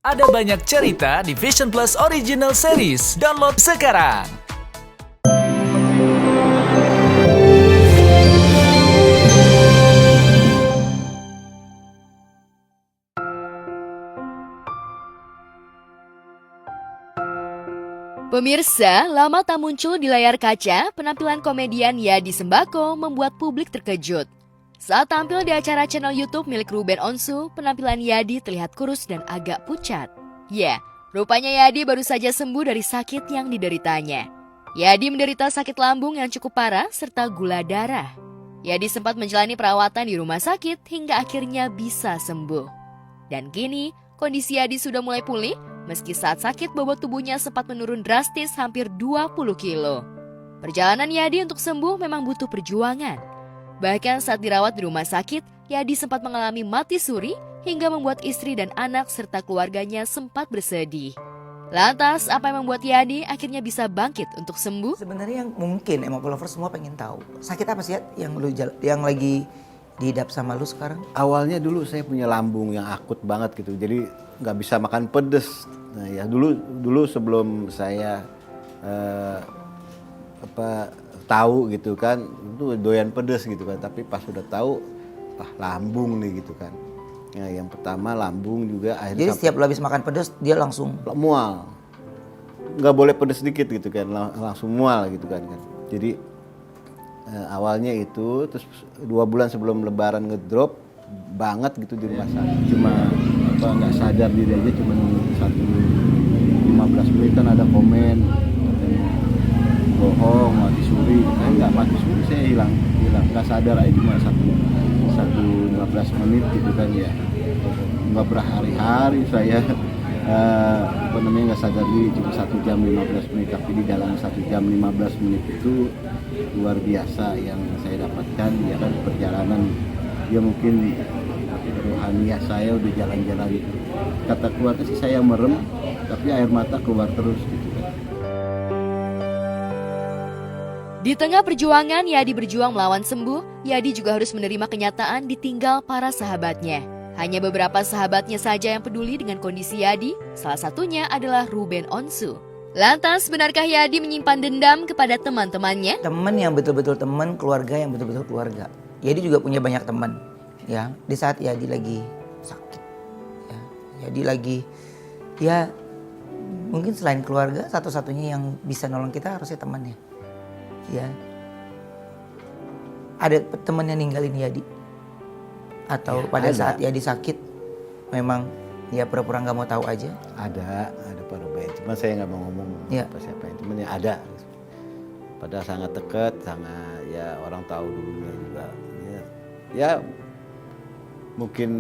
Ada banyak cerita di Vision Plus Original Series. Download sekarang. Pemirsa, lama tak muncul di layar kaca, penampilan komedian Yadi Sembako membuat publik terkejut. Saat tampil di acara channel YouTube milik Ruben Onsu, penampilan Yadi terlihat kurus dan agak pucat. Ya, rupanya Yadi baru saja sembuh dari sakit yang dideritanya. Yadi menderita sakit lambung yang cukup parah serta gula darah. Yadi sempat menjalani perawatan di rumah sakit hingga akhirnya bisa sembuh. Dan kini, kondisi Yadi sudah mulai pulih, meski saat sakit bobot tubuhnya sempat menurun drastis hampir 20 kilo. Perjalanan Yadi untuk sembuh memang butuh perjuangan. Bahkan saat dirawat di rumah sakit, Yadi sempat mengalami mati suri hingga membuat istri dan anak serta keluarganya sempat bersedih. Lantas, apa yang membuat Yadi akhirnya bisa bangkit untuk sembuh? Sebenarnya yang mungkin Emma Lovers semua pengen tahu, sakit apa sih ya yang lagi diidap sama lu sekarang? Awalnya dulu saya punya lambung yang akut banget gitu, jadi nggak bisa makan pedes. Nah ya dulu sebelum saya tahu gitu kan, itu doyan pedes gitu kan. Tapi pas udah tahu, lambung nih gitu kan. Ya, yang pertama lambung juga. Jadi setiap lu habis makan pedes dia langsung mual. Nggak boleh pedes sedikit gitu kan, langsung mual gitu kan. Jadi awalnya itu, terus 2 bulan sebelum Lebaran ngedrop banget gitu di rumah sakit. Cuma nggak sadar diri aja, cuma 15 menit kan ada komen bohong, mati suri. Saya nggak mati suri, saya hilang nggak sadar aja, cuma 15 menit gitu kan ya. Nggak berhari-hari saya nggak sadar diri, cuma 1 jam 15 menit. Tapi di dalam 1 jam 15 menit itu luar biasa yang saya dapatkan, ya kan, perjalanan. Ya mungkin rohaniah saya udah jalan-jalan. Kata keluarga sih saya merem, tapi air mata keluar terus gitu kan. Di tengah perjuangan Yadi berjuang melawan sembuh, Yadi juga harus menerima kenyataan ditinggal para sahabatnya. Hanya beberapa sahabatnya saja yang peduli dengan kondisi Yadi, salah satunya adalah Ruben Onsu. Lantas, benarkah Yadi menyimpan dendam kepada teman-temannya? teman yang betul-betul teman, keluarga yang betul-betul keluarga. Yadi juga punya banyak teman, ya. Di saat Yadi lagi sakit, ya, Yadi lagi, ya mungkin selain keluarga, satu-satunya yang bisa nolong kita harusnya temannya. Ya, ada teman yang ninggalin Yadi, atau Ya, pada ada. saat Yadi sakit memang ya pura-pura nggak mau tahu aja. Ada Pak Ruben, cuma saya nggak mau ngomong Ya. siapa yang temennya ada. Padahal sangat dekat, sangat ya, orang tahu dulunya juga. Ya mungkin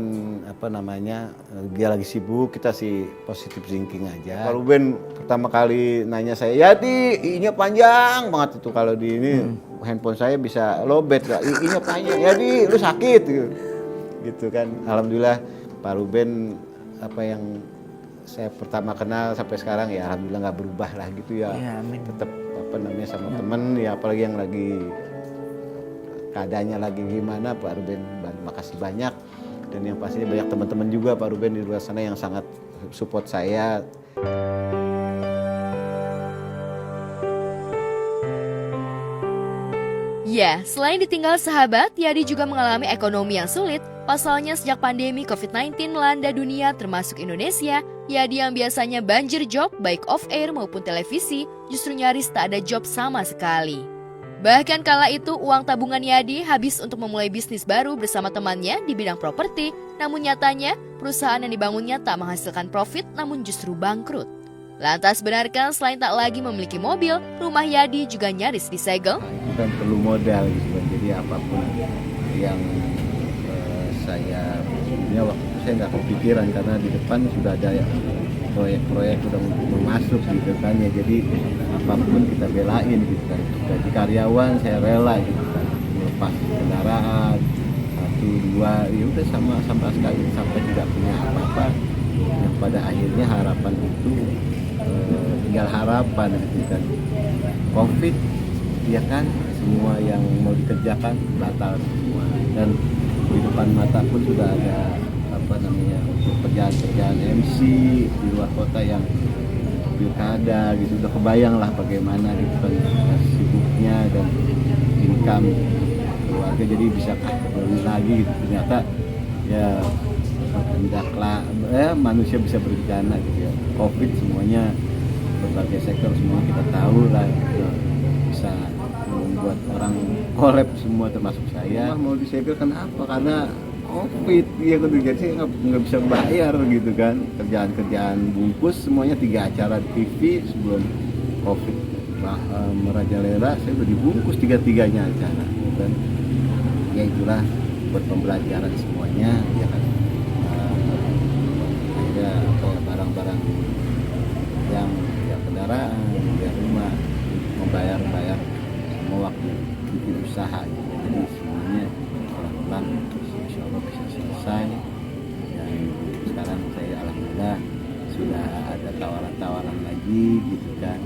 dia lagi sibuk, kita sih positive thinking aja. Pak Ruben pertama kali nanya saya, Yadi I-nya panjang banget itu, kalau di ini handphone saya bisa lowbat, I-nya panjang, Yadi lu sakit gitu kan. Alhamdulillah Pak Ruben yang saya pertama kenal sampai sekarang ya alhamdulillah nggak berubah lah gitu ya. Ya, amin. Tetap sama temen ya, apalagi yang lagi keadaannya lagi gimana, Pak Ruben makasih banyak. Dan yang pastinya banyak teman-teman juga Pak Ruben di luar sana yang sangat support saya. Ya, selain ditinggal sahabat, Yadi juga mengalami ekonomi yang sulit. Pasalnya sejak pandemi COVID-19 melanda dunia termasuk Indonesia, Yadi yang biasanya banjir job baik off-air maupun televisi, justru nyaris tak ada job sama sekali. Bahkan kala itu uang tabungan Yadi habis untuk memulai bisnis baru bersama temannya di bidang properti, namun nyatanya perusahaan yang dibangunnya tak menghasilkan profit namun justru bangkrut. Lantas benarkah selain tak lagi memiliki mobil, rumah Yadi juga nyaris disegel? Itu kan perlu modal gitu kan. Jadi apapun yang saya punya waktu itu saya nggak kepikiran, karena di depan sudah ada proyek-proyek sudah mau masuk gitu kan ya. Jadi apapun kita belain gitu kan. Gaji karyawan saya rela gitu kan, melepas kendaraan 1, 2, ya udah sama sekali, sampai tidak punya apa-apa. Yang pada akhirnya harapan itu tinggal harapan gitu kan. Covid ya kan, semua yang mau dikerjakan batal semua, dan di depan mata pun sudah ada namanya untuk kerjaan-kerjaan MC di luar kota yang pilkada gitu, udah kebayang lah bagaimana gitu kan sibuknya dan income keluarga, jadi bisa kembali lagi gitu. Ternyata ya hendaklah manusia bisa berencana gitu ya. Covid semuanya, berbagai sektor semua kita tahu lah gitu, bisa membuat orang kolab semua termasuk saya. Mau disegel kenapa? Karena Covid ya kan, jadi saya nggak bisa bayar gitu kan. Kerjaan bungkus semuanya 3 acara di TV sebelum Covid merajalela, saya udah dibungkus 3-3-nya acara dan ya itulah buat pembelajaran semuanya ya kan. Ada barang-barang yang ya kendaraan, ya rumah, membayar semua waktu bikin usaha gitu. Jadi semuanya pelan-pelan insya Allah bisa selesai. Dan sekarang saya alhamdulillah sudah ada tawaran lagi gitu kan.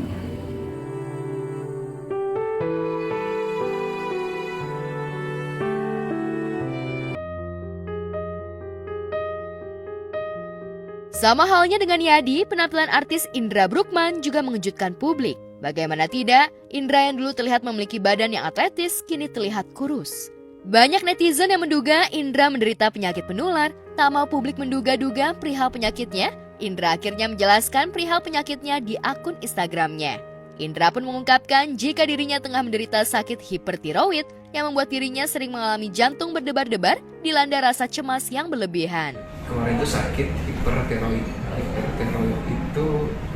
Sama halnya dengan Yadi, penampilan artis Indra Bruggman juga mengejutkan publik. Bagaimana tidak, Indra yang dulu terlihat memiliki badan yang atletis, kini terlihat kurus. Banyak netizen yang menduga Indra menderita penyakit penular. Tak mau publik menduga-duga perihal penyakitnya, Indra akhirnya menjelaskan perihal penyakitnya di akun Instagramnya. Indra pun mengungkapkan jika dirinya tengah menderita sakit hipertiroid yang membuat dirinya sering mengalami jantung berdebar-debar dilanda rasa cemas yang berlebihan. Kemarin itu sakit hipertiroid. Hipertiroid itu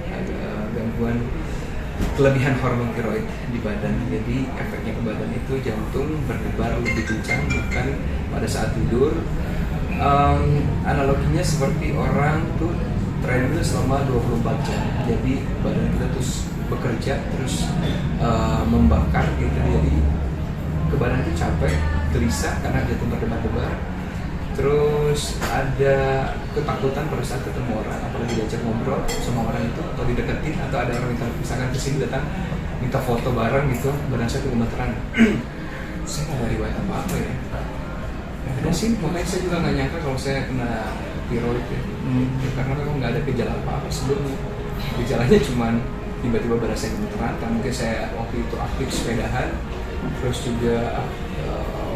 ada gangguan kelebihan hormon tiroid di badan. Jadi efeknya ke badan itu jantung berdebar lebih kencang bahkan pada saat tidur. Analoginya seperti orang tuh treadmill selama 24 jam. Jadi badan kita terus bekerja terus membakar gitu. Jadi ke badan itu capek, gelisah karena jantung berdebar-debar. Terus ada ketakutan pada saat ketemu orang, apalagi diajak ngobrol sama orang itu atau dideketin, atau ada orang misalkan kesini datang minta foto bareng gitu, badan saya tuh gemeteran. Saya nggak ada riwayat apa-apa ya. Ada sih, makanya saya juga nggak nyangka kalau saya kena tiroid ya. Karena memang nggak ada gejala apa-apa sebelumnya. Gejalanya cuma tiba-tiba berasa gemeteran, kan mungkin saya waktu itu aktif sepedahan, terus juga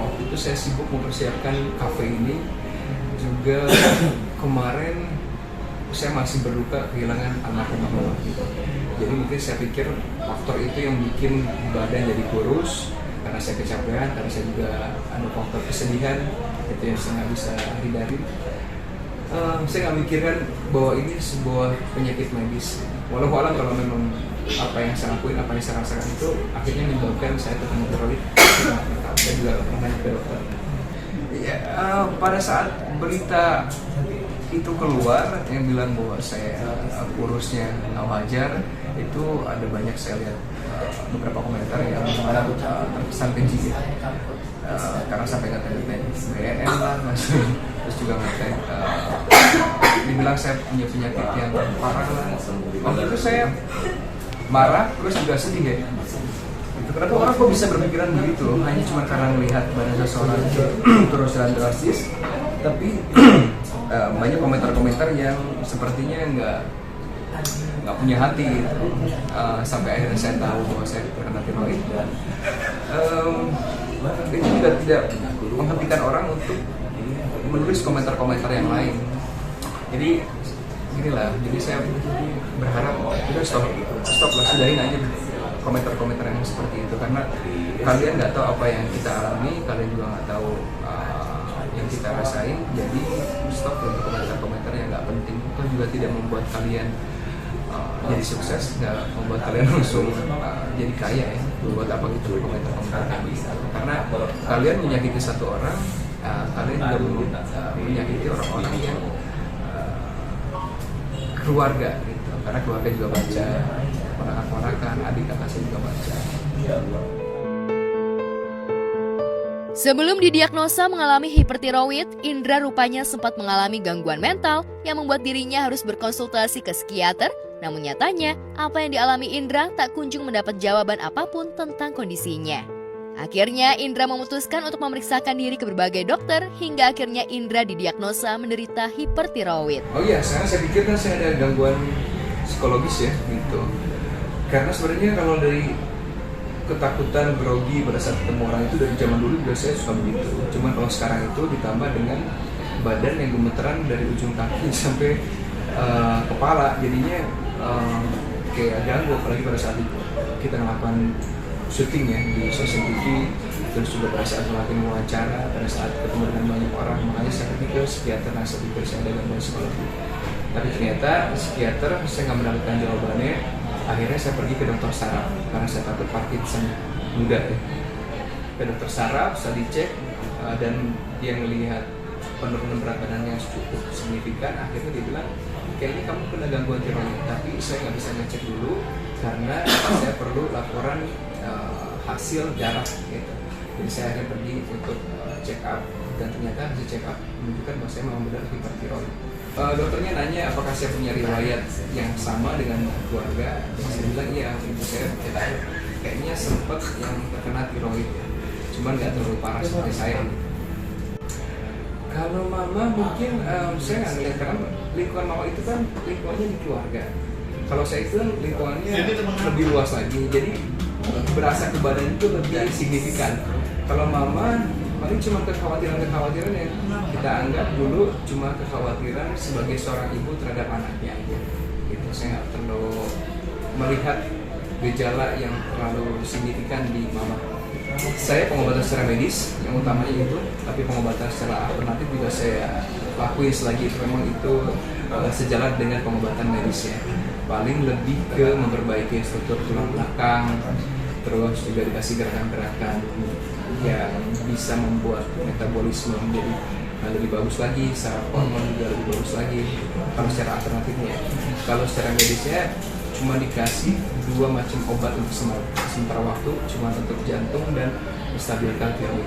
waktu itu saya sibuk mempersiapkan kafe ini. Juga kemarin saya masih berduka kehilangan almarhum mama gitu. Jadi mungkin saya pikir faktor itu yang bikin badan jadi kurus karena saya kecapean, karena saya juga ada faktor kesedihan itu yang saya nggak bisa hindari. Saya nggak mikirkan bahwa ini sebuah penyakit medis. Walau alam kalau memang apa yang saya lakuin, apa yang saya rasakan itu akhirnya menyebabkan saya terkena tiroid. Saya juga pernah ke dokter. Ya, pada saat berita itu keluar yang bilang bahwa saya kurusnya wajar, itu ada banyak saya lihat beberapa komentar yang terkesan keji karena sampai ngatain BNN lah, terus juga ngatain dibilang saya punya penyakit yang parah lah. Waktu itu saya marah, terus juga sedih ya. Kenapa orang kok bisa berpikiran begitu? Hanya cuma karena melihat badan seseorang terus dan drastis, tapi banyak komentar-komentar yang sepertinya nggak punya hati gitu. Sampai akhirnya saya tahu bahwa saya terkena tiroid dan itu juga tidak menghentikan orang untuk menulis komentar-komentar yang lain. Jadi inilah, jadi saya berharap udah stop lah, sudahin aja komentar-komentar yang seperti itu, karena kalian nggak tahu apa yang kita alami, kalian juga nggak tahu yang kita rasain. Jadi stop untuk komentar-komentar yang nggak penting. Itu juga tidak membuat kalian jadi sukses, nggak membuat kalian langsung jadi kaya ya. Buat apa gitu komentar-komentar kayak gitu? Karena kalian menyakiti satu orang, kalian juga menyakiti orang-orang yang keluarga gitu. Karena keluarga juga baca, ponakan-ponakan, adik kakak saya juga baca. Sebelum didiagnosa mengalami hipertiroid, Indra rupanya sempat mengalami gangguan mental yang membuat dirinya harus berkonsultasi ke psikiater. Namun nyatanya, apa yang dialami Indra tak kunjung mendapat jawaban apapun tentang kondisinya. Akhirnya Indra memutuskan untuk memeriksakan diri ke berbagai dokter hingga akhirnya Indra didiagnosa menderita hipertiroid. Oh iya, sekarang saya pikir kan saya ada gangguan psikologis ya gitu. Karena sebenarnya kalau dari ketakutan grogi pada saat ketemu orang itu dari zaman dulu juga saya suka begitu. Cuman kalau sekarang itu ditambah dengan badan yang gemeteran dari ujung kaki sampai kepala, jadinya kayak ganggu apalagi pada saat kita melakukan syuting ya di sosial TV, terus juga pada saat melakukan wawancara, pada saat ketemu dengan banyak orang. Makanya saya pergi ke psikiater, saya pikir saya ada gangguan psikologi. Tapi ternyata psikiater saya nggak mendapatkan jawabannya. Akhirnya saya pergi ke dokter saraf karena saya takut Parkinson muda ya. Ke dokter saraf, saya dicek dan dia melihat penurunan berat badan yang cukup signifikan. Akhirnya dia bilang, kayaknya kamu kena gangguan tiroid, tapi saya nggak bisa ngecek dulu karena saya perlu laporan hasil darah gitu. Jadi saya akhirnya pergi untuk check up dan ternyata hasil check up menunjukkan bahwa saya memang benar hipertiroid. Dokternya nanya apakah saya punya riwayat yang sama dengan keluarga. Saya bilang iya, ibu saya kayaknya sempat yang terkena tiroid, cuman nggak terlalu parah seperti saya. Kalau mama mungkin saya nggak ngeliat karena lingkungan mama itu kan lingkungannya di keluarga. Kalau saya itu lingkungannya lebih luas lagi, jadi berasa ke badan itu lebih signifikan. Kalau mama paling cuma kekhawatiran yang kita anggap dulu cuma kekhawatiran sebagai seorang ibu terhadap anaknya. Gitu. Saya nggak perlu melihat gejala yang terlalu signifikan di mama. Saya pengobatan secara medis yang utamanya itu, tapi pengobatan secara alternatif juga saya lakuin selagi itu memang itu sejalan dengan pengobatan medis ya. Paling lebih ke memperbaiki struktur tulang belakang, terus juga dikasih gerakan-gerakan yang bisa membuat metabolisme menjadi lebih bagus lagi, secara hormon juga lebih bagus lagi. Kalau secara alternatifnya, kalau secara medisnya cuma dikasih 2 macam obat untuk sementara waktu, cuma untuk jantung dan menstabilkan tiroid.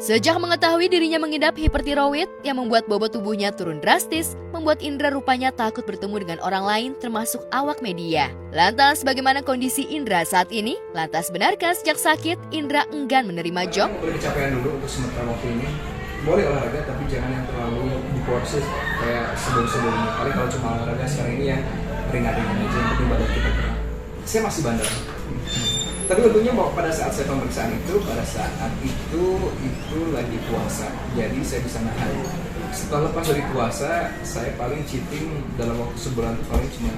Sejak mengetahui dirinya mengidap hipertiroid yang membuat bobot tubuhnya turun drastis, membuat Indra rupanya takut bertemu dengan orang lain termasuk awak media. Lantas bagaimana kondisi Indra saat ini? Lantas benarkah sejak sakit Indra enggan menerima job? Boleh kecapean dulu untuk sementara waktu ini. Boleh olahraga tapi jangan yang terlalu diporsir kayak sebelum-sebelumnya. Paling kalau cuma olahraga sekarang ini yang ringan-ringan aja, yang penting badan kita gerak. Saya masih bandel. Tapi untungnya bahwa pada saat saya pemeriksaan itu, itu lagi puasa, jadi saya bisa nahan. Setelah lepas dari puasa, saya paling cheating dalam waktu sebulan itu paling cuma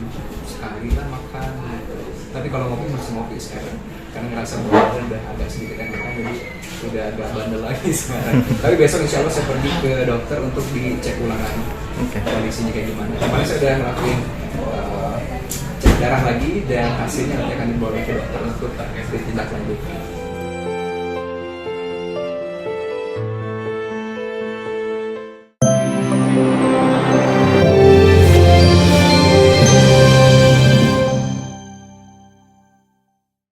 sekali lah makan. Tapi kalau ngopi masih ngopi sekarang, karena ngerasa badan udah agak sedikit enakan, jadi udah agak bandel lagi sekarang. Tapi besok insya Allah saya pergi ke dokter untuk dicek ulang lagi kondisinya kayak gimana. Kemarin saya udah ngelakuin cek darah lagi dan hasilnya nanti akan dibawa ke dokter untuk ditindak lanjut.